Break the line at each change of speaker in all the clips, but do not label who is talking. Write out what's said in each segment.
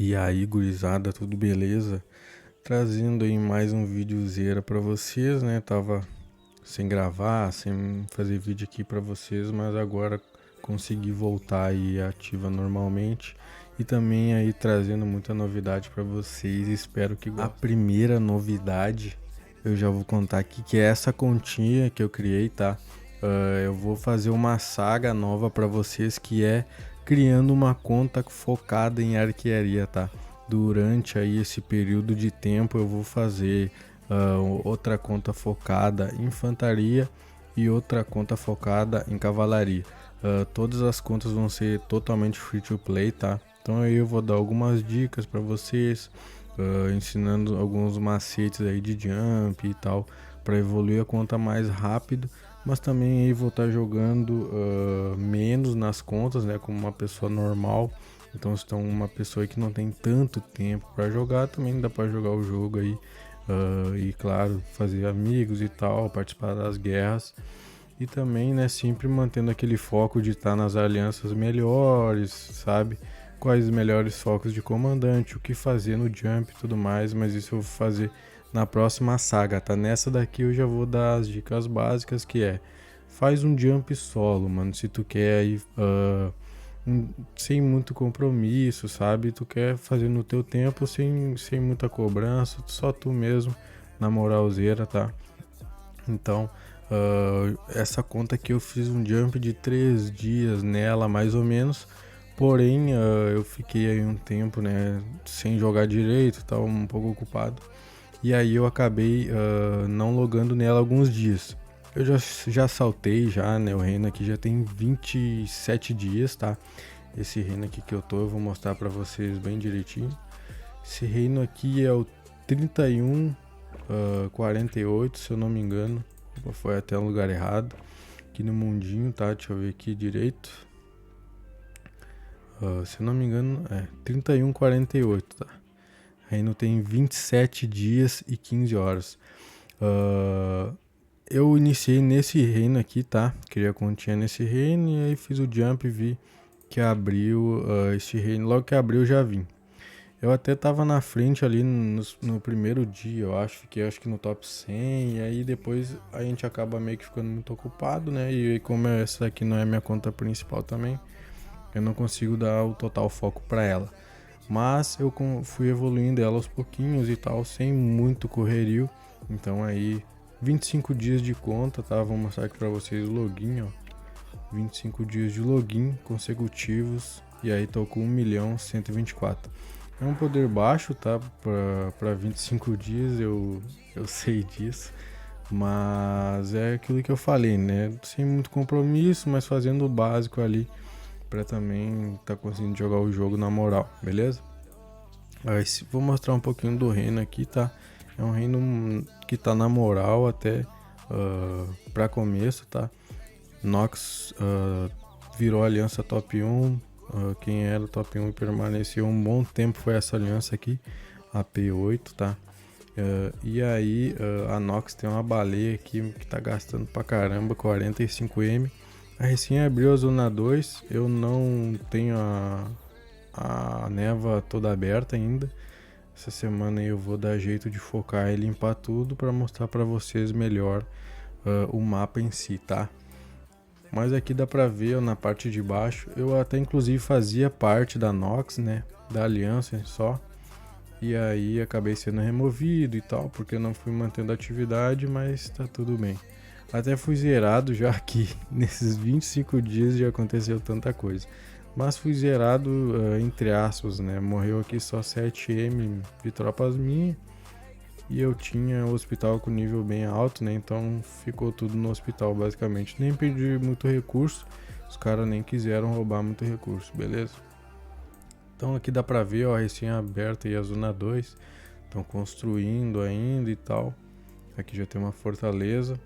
E aí, gurizada, tudo beleza? Trazendo aí mais um videozeira pra vocês, né? Tava sem gravar, sem fazer vídeo aqui pra vocês, mas agora consegui voltar aí ativa normalmente e também aí trazendo muita novidade pra vocês. Espero que gostem. A primeira novidade eu já vou contar aqui que é essa continha que eu criei, tá? Eu vou fazer uma saga nova pra vocês que é criando uma conta focada em arquearia, tá? Durante aí esse período de tempo eu vou fazer outra conta focada em infantaria e outra conta focada em cavalaria. Todas as contas vão ser totalmente free to play, tá? Então aí eu vou dar algumas dicas para vocês, ensinando alguns macetes aí de jump e tal, para evoluir a conta mais rápido, mas também aí vou estar jogando menos nas contas, né, como uma pessoa normal. Então, se tem uma pessoa que não tem tanto tempo para jogar, também dá para jogar o jogo aí. E claro, fazer amigos e tal, participar das guerras. E também, né, sempre mantendo aquele foco de estar nas alianças melhores, sabe? Quais os melhores focos de comandante, o que fazer no jump e tudo mais, mas isso eu vou fazer na próxima saga, tá? Nessa daqui eu já vou dar as dicas básicas, que é: faz um jump solo, mano, se tu quer aí sem muito compromisso, sabe? Tu quer fazer no teu tempo, sem muita cobrança, só tu mesmo, na moralzeira, tá? Então, essa conta aqui eu fiz um jump de 3 dias nela, mais ou menos. Porém, eu fiquei aí um tempo, né, sem jogar direito, tava um pouco ocupado. E aí eu acabei não logando nela alguns dias. Eu já saltei já, né, o reino aqui já tem 27 dias, tá? Esse reino aqui que eu vou mostrar pra vocês bem direitinho. Esse reino aqui é o 3148, se eu não me engano. Foi até um lugar errado. Aqui no mundinho, tá? Deixa eu ver aqui direito. Se eu não me engano, é 3148, tá? O reino tem 27 dias e 15 horas. Eu iniciei nesse reino aqui, tá? Criei a continha nesse reino e aí fiz o jump e vi que abriu este reino. Logo que abriu, eu já vim. Eu até tava na frente ali no primeiro dia, eu acho, fiquei acho que no top 100, e aí depois a gente acaba meio que ficando muito ocupado, né? E como essa aqui não é minha conta principal também, eu não consigo dar o total foco para ela. Mas eu fui evoluindo ela aos pouquinhos e tal, sem muito correrio. Então aí, 25 dias de conta, tá? Vou mostrar aqui para vocês o login, ó. 25 dias de login consecutivos, e aí tô com 1.124.000. É um poder baixo, tá? Para 25 dias, eu sei disso. Mas é aquilo que eu falei, né? Sem muito compromisso, mas fazendo o básico ali para também tá conseguindo jogar o jogo na moral, beleza? Aí, vou mostrar um pouquinho do reino aqui, tá? É um reino que tá na moral até para começo, tá? Nox virou aliança top 1. Quem era top 1 e permaneceu um bom tempo foi essa aliança aqui, a P8, tá? E aí a Nox tem uma baleia aqui que tá gastando pra caramba, 45M. A recém abriu a zona 2, eu não tenho a neva toda aberta ainda. Essa semana aí eu vou dar jeito de focar e limpar tudo para mostrar para vocês melhor o mapa em si, tá? Mas aqui dá pra ver, ó, na parte de baixo, eu até inclusive fazia parte da Nox, né, da aliança só. E aí acabei sendo removido e tal, porque eu não fui mantendo a atividade, mas tá tudo bem. Até fui zerado já aqui, nesses 25 dias já aconteceu tanta coisa. Mas fui zerado, entre aspas, né, morreu aqui só 7M de tropas minhas. E eu tinha o hospital com nível bem alto, né? Então ficou tudo no hospital basicamente. Nem perdi muito recurso, os caras nem quiseram roubar muito recurso, beleza? Então aqui dá pra ver, ó, recém aberta aí a zona 2. Estão construindo ainda e tal. Aqui já tem uma fortaleza.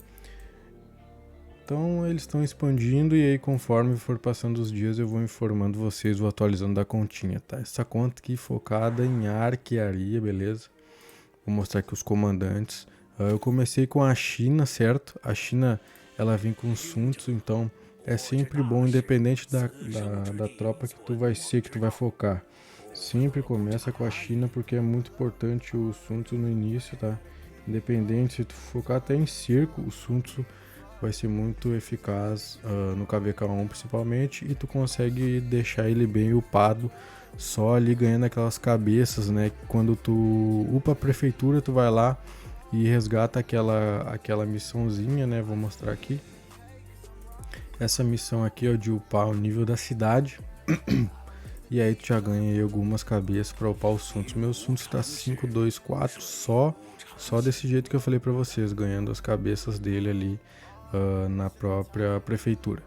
Então eles estão expandindo, e aí conforme for passando os dias eu vou informando vocês, vou atualizando da continha, tá? Essa conta aqui focada em arquearia, beleza? Vou mostrar aqui os comandantes. Eu comecei com a China, certo? A China, ela vem com Sun Tzu, então é sempre bom, independente da tropa que tu vai ser, que tu vai focar. Sempre começa com a China porque é muito importante o Sun Tzu no início, tá? Independente se tu focar até em circo, o Sun Tzu vai ser muito eficaz no KVK1 principalmente, e tu consegue deixar ele bem upado só ali ganhando aquelas cabeças, né? Quando tu upa a prefeitura, tu vai lá e resgata aquela missãozinha, né? Vou mostrar aqui. Essa missão aqui é de upar o nível da cidade. E aí tu já ganha aí algumas cabeças para upar o Sun Tzu. Meu Sun Tzu tá 5, 2, 4 só desse jeito que eu falei para vocês, ganhando as cabeças dele ali na própria prefeitura.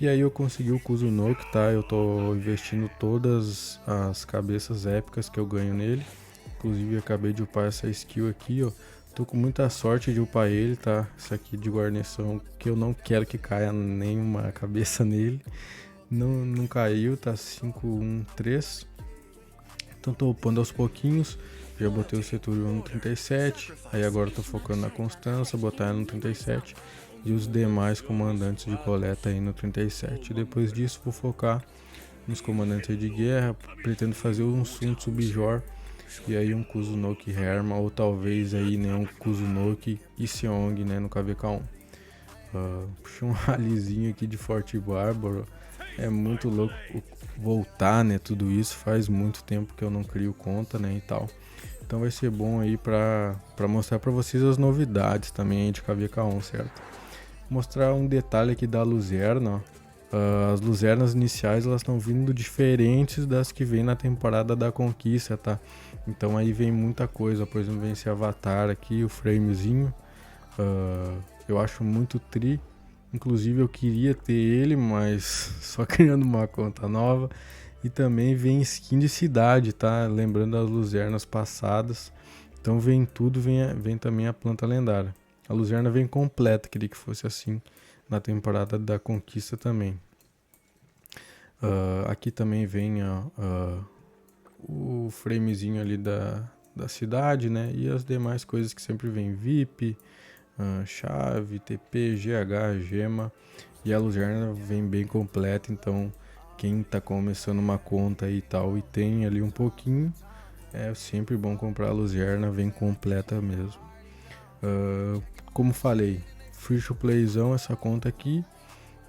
E aí eu consegui o Kuzunoki, tá? Eu tô investindo todas as cabeças épicas que eu ganho nele. Inclusive eu acabei de upar essa skill aqui, ó. Tô com muita sorte de upar ele, tá? Isso aqui de guarnição, que eu não quero que caia nenhuma cabeça nele. Não caiu, tá 5, 1, 3. Então tô upando aos pouquinhos. Já botei o Centurion no 37. Aí agora tô focando na Constança, botar ela no 37. E os demais comandantes de coleta aí no 37. Depois disso vou focar nos comandantes de guerra. Pretendo fazer um Sun Tzu Bijor e aí um Kuzunoki Herma, ou talvez aí, né, um Kuzunoki Iseong, né, no KVK1. Puxei um ralizinho aqui de Forte Bárbaro. É muito louco voltar, né, tudo isso. Faz muito tempo que eu não crio conta, né, e tal. Então vai ser bom aí pra mostrar pra vocês as novidades também de KVK1, certo? Mostrar um detalhe aqui da Luzerna, ó. As luzernas iniciais elas estão vindo diferentes das que vem na temporada da Conquista, tá? Então aí vem muita coisa, por exemplo, vem esse avatar aqui, o framezinho. Eu acho muito tri. Inclusive eu queria ter ele, mas só criando uma conta nova. E também vem skin de cidade, tá? Lembrando as luzernas passadas. Então vem tudo, vem também a planta lendária. A luzerna vem completa, queria que fosse assim na temporada da Conquista também. Aqui também vem o framezinho ali da cidade, né? E as demais coisas que sempre vem VIP, chave, TP, GH, gema. E a luzerna vem bem completa, então quem tá começando uma conta e tal e tem ali um pouquinho, é sempre bom comprar a luzerna, vem completa mesmo. Como falei, free to playzão essa conta aqui.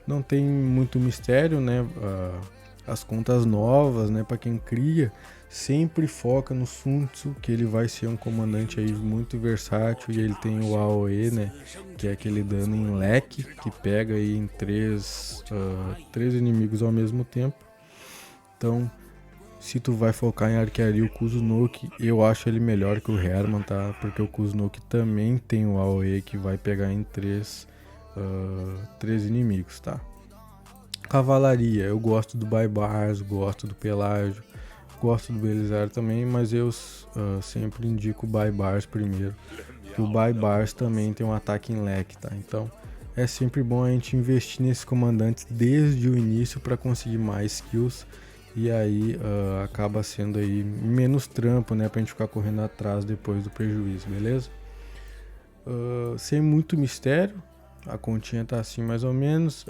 Não tem muito mistério, né? As contas novas, né? Para quem cria, sempre foca no Sun Tzu, que ele vai ser um comandante aí muito versátil, e ele tem o AOE, né? Que é aquele dano em leque que pega aí em três inimigos ao mesmo tempo. Então, se tu vai focar em arquearia, o Kuzunoki, eu acho ele melhor que o Herman, tá? Porque o Kuzunoki também tem o AOE que vai pegar em três inimigos, tá? Cavalaria, eu gosto do Baibars, gosto do Pelágio, gosto do Belisário também, mas eu sempre indico o Baibars primeiro. Que o Baibars também tem um ataque em leque, tá? Então é sempre bom a gente investir nesses comandantes desde o início para conseguir mais kills. E aí acaba sendo aí menos trampo, né? Pra gente ficar correndo atrás depois do prejuízo, beleza? Sem muito mistério, a continha tá assim mais ou menos.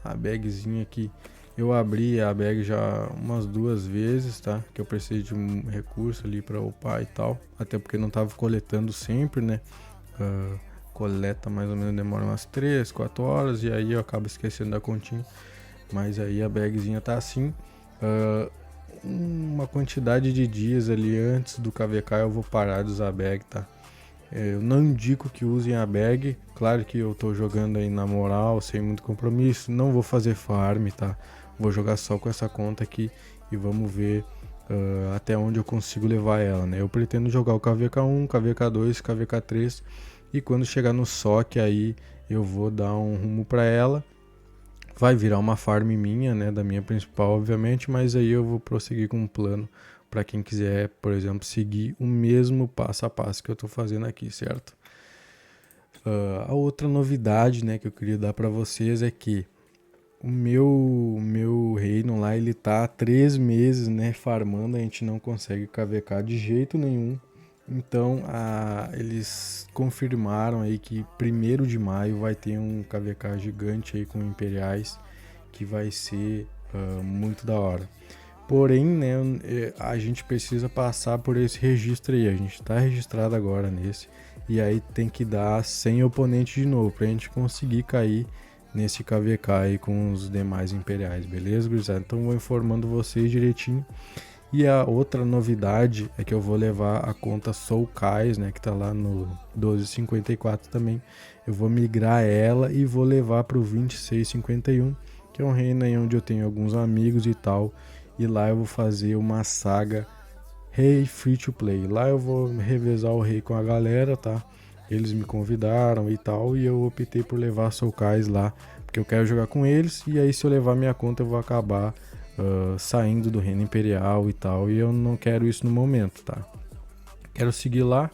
A bagzinha aqui, eu abri a bag já umas 2 vezes, tá? Que eu precisei de um recurso ali pra upar e tal. Até porque não tava coletando sempre, né? Coleta mais ou menos demora umas 3, 4 horas e aí eu acabo esquecendo da continha. Mas aí a bagzinha tá assim. Uma quantidade de dias ali antes do KVK eu vou parar de usar a bag, tá? Eu não indico que usem a bag. Claro que eu tô jogando aí na moral, sem muito compromisso. Não vou fazer farm, tá? Vou jogar só com essa conta aqui e vamos ver até onde eu consigo levar ela, né? Eu pretendo jogar o KVK1, KVK2, KVK3 e quando chegar no SOC aí eu vou dar um rumo pra ela. Vai virar uma farm minha, né? Da minha principal, obviamente, mas aí eu vou prosseguir com um plano para quem quiser, por exemplo, seguir o mesmo passo a passo que eu estou fazendo aqui, certo? A outra novidade, né, que eu queria dar para vocês é que o meu reino lá, ele tá há 3 meses, né, farmando, a gente não consegue KVK de jeito nenhum. Então, eles confirmaram aí que 1º de maio vai ter um KVK gigante aí com imperiais, que vai ser muito da hora. Porém, né, a gente precisa passar por esse registro aí. A gente tá registrado agora nesse. E aí tem que dar 100 oponentes de novo pra gente conseguir cair nesse KVK aí com os demais imperiais, beleza, gurizada? Então vou informando vocês direitinho. E a outra novidade é que eu vou levar a conta Soulkais, né, que tá lá no 1254 também. Eu vou migrar ela e vou levar pro 2651, que é um reino aí onde eu tenho alguns amigos e tal. E lá eu vou fazer uma saga Rei Free to Play. Lá eu vou revezar o rei com a galera, tá? Eles me convidaram e tal, e eu optei por levar Soulkais lá, porque eu quero jogar com eles. E aí se eu levar minha conta eu vou acabar saindo do reino imperial e tal, e eu não quero isso no momento, tá? Quero seguir lá,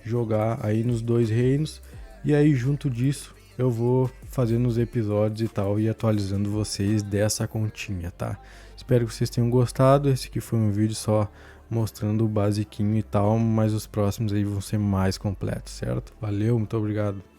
jogar aí nos dois reinos, e aí junto disso eu vou fazendo os episódios e tal, e atualizando vocês dessa continha, tá? Espero que vocês tenham gostado. Esse aqui foi um vídeo só mostrando o basiquinho e tal, mas os próximos aí vão ser mais completos, certo? Valeu, muito obrigado.